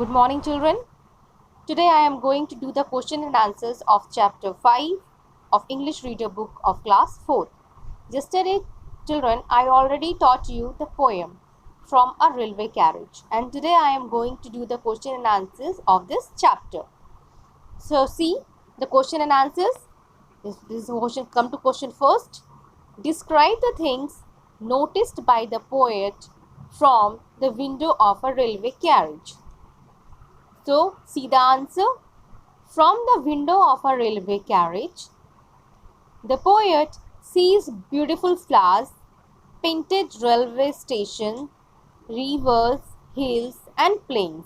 Good morning, children. Today I am going to do the question and answers of chapter 5 of English reader book of class 4th. Yesterday, children, I already taught you the poem from a railway carriage, and today I am going to do the question and answers of this chapter. So see the question and answers. This question. Come to question first. Describe the things noticed by the poet from the window of a railway carriage. So, see the answer. From the window of a railway carriage, the poet sees beautiful flowers, painted railway station, rivers, hills and plains,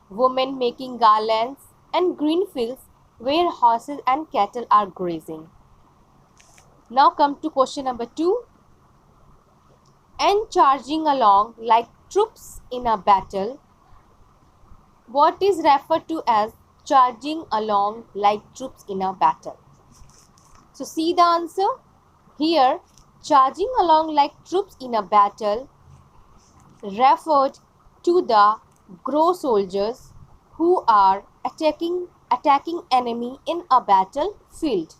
women making garlands and green fields where horses and cattle are grazing. Now come to question number 2. And charging along like troops in a battle. What is referred to as charging along like troops in a battle? So see the answer. Here, charging along like troops in a battle referred to the Gro soldiers who are attacking enemy in a battlefield.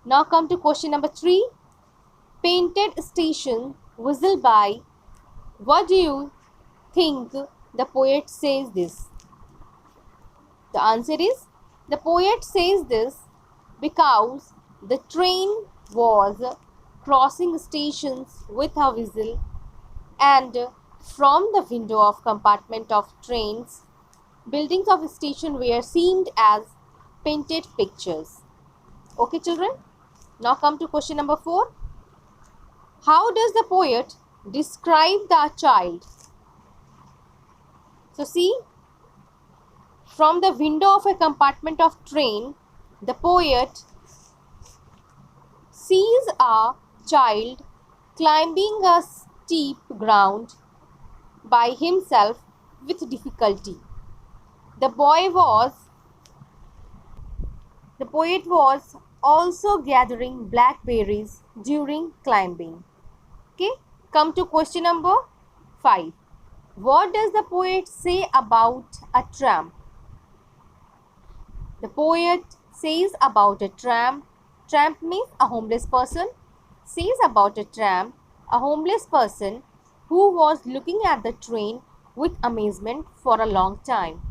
Now come to question number 3. Painted station whistle by. What do you think the poet says this? The answer is, the poet says this because the train was crossing stations with a whistle, and from the window of compartment of trains, buildings of a station were seemed as painted pictures. Okay, children. Now come to question number 4. How does the poet describe the child? So see, from the window of a compartment of train, the poet sees a child climbing a steep ground by himself with difficulty. The poet was also gathering blackberries during climbing. Okay, come to question number 5. What does the poet say about a tramp? The poet says about a tramp. Tramp means a homeless person. Says about a tramp, a homeless person who was looking at the train with amazement for a long time.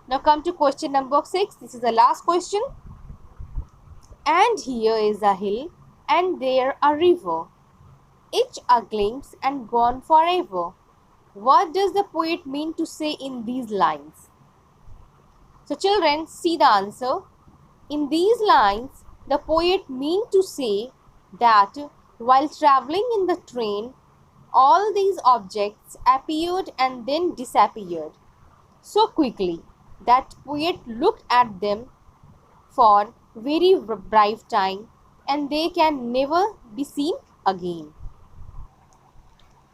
Now come to question number 6. This is the last question. And here is a hill and there a river, each a glimpse and gone forever. What does the poet mean to say in these lines? So children, see the answer. In these lines, the poet means to say that while traveling in the train, all these objects appeared and then disappeared so quickly that poet looked at them for very brief time and they can never be seen again.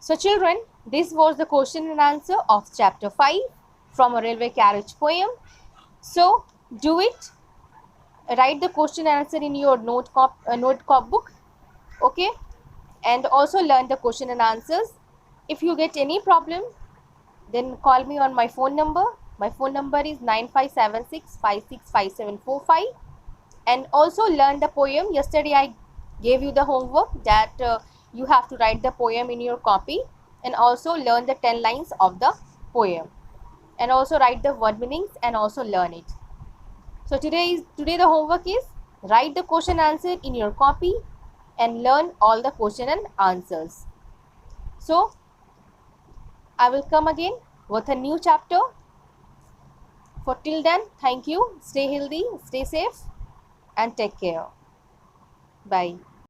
So children, this was the question and answer of chapter 5 from a railway carriage poem. So do it. Write the question and answer in your note book. Okay, and also learn the question and answers. If you get any problem, then call me on my phone number. My phone number is 9576565745. And also learn the poem. Yesterday I gave you the homework that you have to write the poem in your copy, and also learn the 10 lines of the poem, and also write the word meanings and also learn it. So today the homework is write the question answer in your copy and learn all the question and answers. So I will come again with a new chapter. For till then, thank you. Stay healthy, stay safe and take care. Bye.